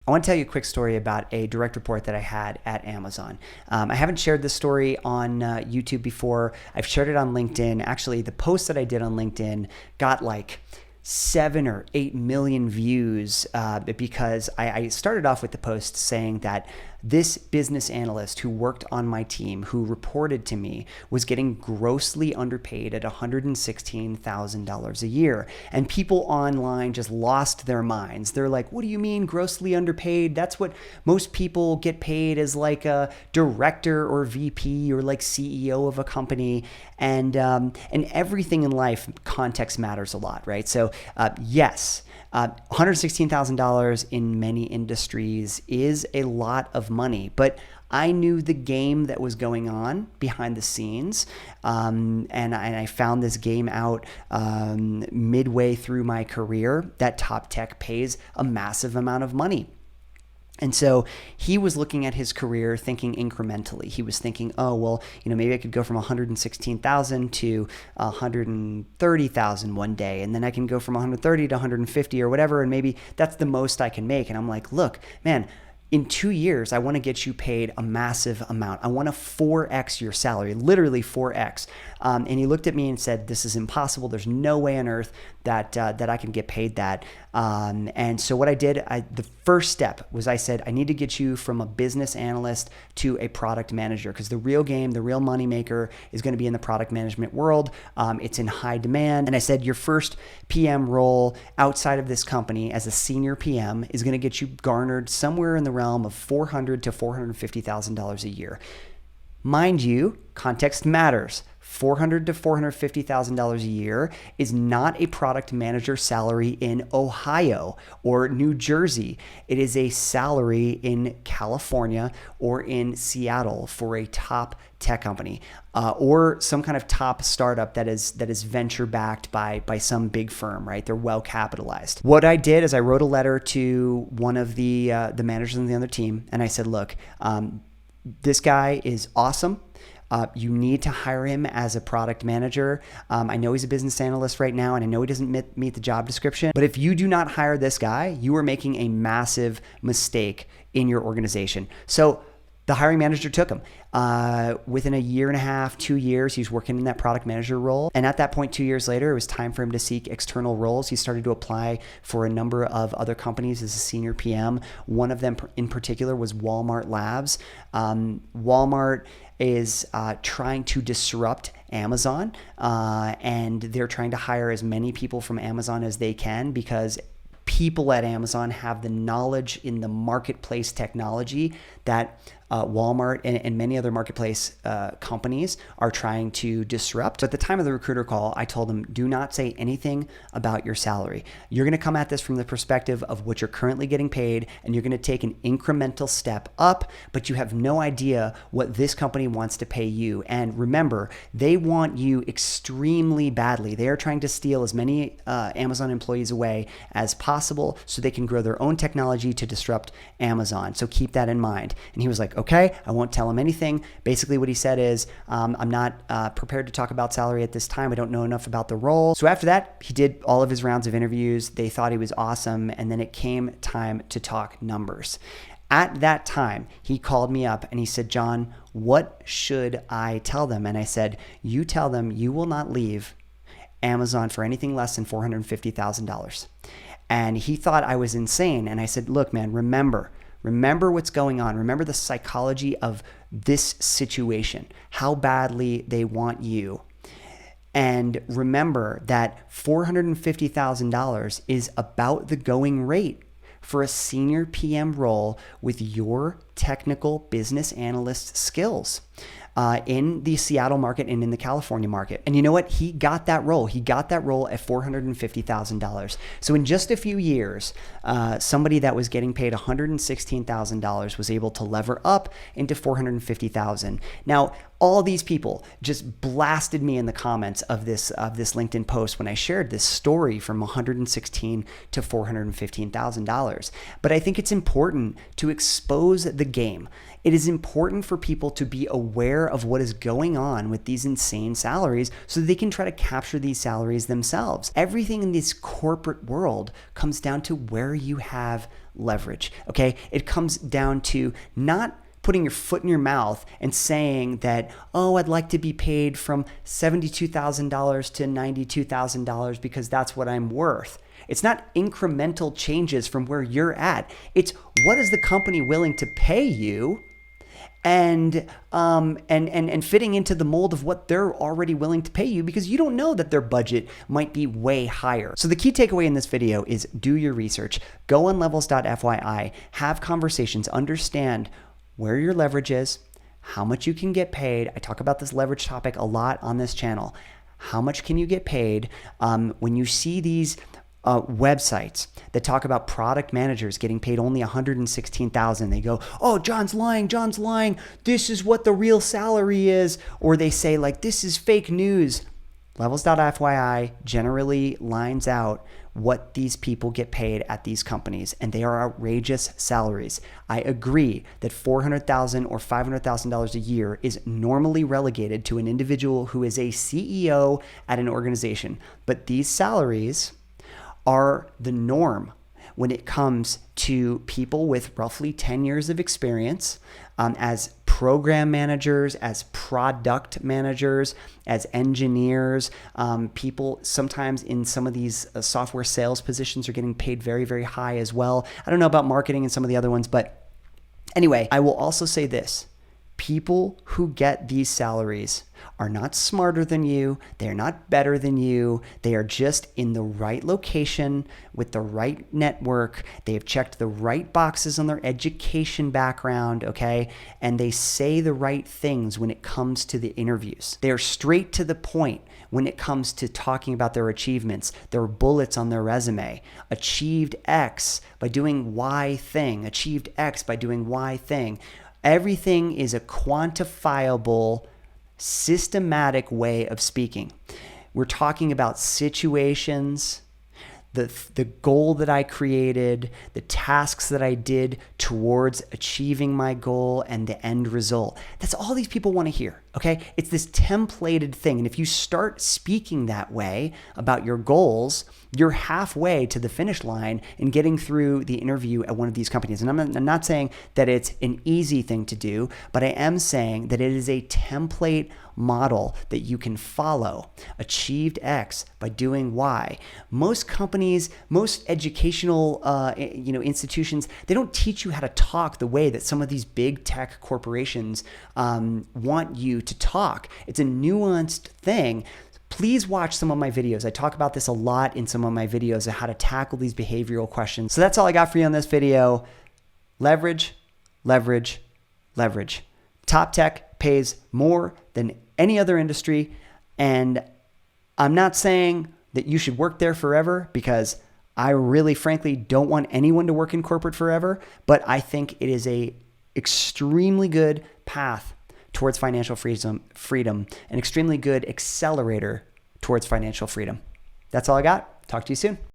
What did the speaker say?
I want to tell you a quick story about a direct report that I had at Amazon. I haven't shared this story on YouTube before. I've shared it on LinkedIn. Actually, the post that I did on LinkedIn got like 7 or 8 million views because I started off with the post saying that this business analyst who worked on my team, who reported to me, was getting grossly underpaid at $116,000 a year. And people online just lost their minds. They're like, what do you mean grossly underpaid? That's what most people get paid as like a director or VP or like CEO of a company. And everything in life, context matters a lot, right? So yes, $116,000 in many industries is a lot of money, but I knew the game that was going on behind the scenes, and I found this game out midway through my career that top tech pays a massive amount of money. And so he was looking at his career thinking incrementally. He was thinking, oh, well, maybe I could go from 116,000 to 130,000 one day. And then I can go from 130 to 150 or whatever. And maybe that's the most I can make. And I'm like, look, man, in 2 years, I want to get you paid a massive amount. I want to 4x your salary, literally 4x. And he looked at me and said, this is impossible. There's no way on earth that I can get paid that. And so what I did, the first step was I said, I need to get you from a business analyst to a product manager, because the real game, the real money maker is going to be in the product management world. It's in high demand. And I said, your first PM role outside of this company as a senior PM is going to get you garnered somewhere in the realm of $400,000 to $450,000 a year. Mind you, context matters. $400,000 to $450,000 a year is not a product manager salary in Ohio or New Jersey. It is a salary in California or in Seattle for a top tech company or some kind of top startup that is venture backed by some big firm, right? They're well capitalized. What I did is I wrote a letter to one of the managers on the other team, and I said, look, this guy is awesome. You need to hire him as a product manager. I know he's a business analyst right now, and I know he doesn't meet the job description. But if you do not hire this guy, you are making a massive mistake in your organization. So the hiring manager took him. Within a year and a half, 2 years, he was working in that product manager role. And at that point, 2 years later, it was time for him to seek external roles. He started to apply for a number of other companies as a senior PM. One of them in particular was Walmart Labs. Walmart is trying to disrupt Amazon, and they're trying to hire as many people from Amazon as they can, because people at Amazon have the knowledge in the marketplace technology that Walmart and many other marketplace companies are trying to disrupt. So at the time of the recruiter call, I told them, do not say anything about your salary. You're going to come at this from the perspective of what you're currently getting paid, and you're going to take an incremental step up, but you have no idea what this company wants to pay you. And remember, they want you extremely badly. They are trying to steal as many Amazon employees away as possible so they can grow their own technology to disrupt Amazon. So keep that in mind. And he was like, okay, I won't tell him anything. Basically what he said is, I'm not prepared to talk about salary at this time. I don't know enough about the role. So after that, he did all of his rounds of interviews. They thought he was awesome. And then it came time to talk numbers. At that time, he called me up and he said, John, what should I tell them? And I said, you tell them you will not leave Amazon for anything less than $450,000. And he thought I was insane. And I said, look, man, remember what's going on. Remember the psychology of this situation, how badly they want you. And remember that $450,000 is about the going rate for a senior PM role with your technical business analyst skills. In the Seattle market and in the California market. And you know what? He got that role. He got that role at $450,000. So in just a few years, somebody that was getting paid $116,000 was able to lever up into $450,000. Now, all these people just blasted me in the comments of this LinkedIn post when I shared this story from $116,000 to $415,000. But I think it's important to expose the game. It is important for people to be aware of what is going on with these insane salaries so they can try to capture these salaries themselves. Everything in this corporate world comes down to where you have leverage, okay? It comes down to not putting your foot in your mouth and saying that, oh, I'd like to be paid from $72,000 to $92,000 because that's what I'm worth. It's not incremental changes from where you're at. It's what is the company willing to pay you, and fitting into the mold of what they're already willing to pay you, because you don't know that their budget might be way higher. So the key takeaway in this video is do your research. Go on levels.fyi, have conversations, understand where your leverage is, how much you can get paid. I talk about this leverage topic a lot on this channel. How much can you get paid? When you see these websites that talk about product managers getting paid only $116,000, they go, oh, John's lying, this is what the real salary is. Or they say, like, this is fake news. Levels.fyi generally lines out what these people get paid at these companies, and they are outrageous salaries. I agree that $400,000 or $500,000 a year is normally relegated to an individual who is a CEO at an organization, but these salaries are the norm when it comes to people with roughly 10 years of experience as program managers, as product managers, as engineers. People sometimes in some of these software sales positions are getting paid very, very high as well. I don't know about marketing and some of the other ones, but anyway, I will also say this. People who get these salaries are not smarter than you. They're not better than you. They are just in the right location with the right network. They have checked the right boxes on their education background, okay? And they say the right things when it comes to the interviews. They are straight to the point when it comes to talking about their achievements, their bullets on their resume. Achieved X by doing Y thing. Achieved X by doing Y thing. Everything is a quantifiable, systematic way of speaking. We're talking about situations, the goal that I created, the tasks that I did towards achieving my goal, and the end result. That's all these people want to hear, okay? It's this templated thing. And if you start speaking that way about your goals, you're halfway to the finish line in getting through the interview at one of these companies. And I'm not saying that it's an easy thing to do, but I am saying that it is a template model that you can follow. Achieved X by doing Y. Most companies, most educational institutions, they don't teach you how to talk the way that some of these big tech corporations want you to talk. It's a nuanced thing. Please watch some of my videos. I talk about this a lot in some of my videos of how to tackle these behavioral questions. So that's all I got for you on this video. Leverage, leverage, leverage. Top tech pays more than any other industry. And I'm not saying that you should work there forever, because I really, frankly, don't want anyone to work in corporate forever. But I think it is a extremely good path towards financial freedom, an extremely good accelerator towards financial freedom. That's all I got. Talk to you soon.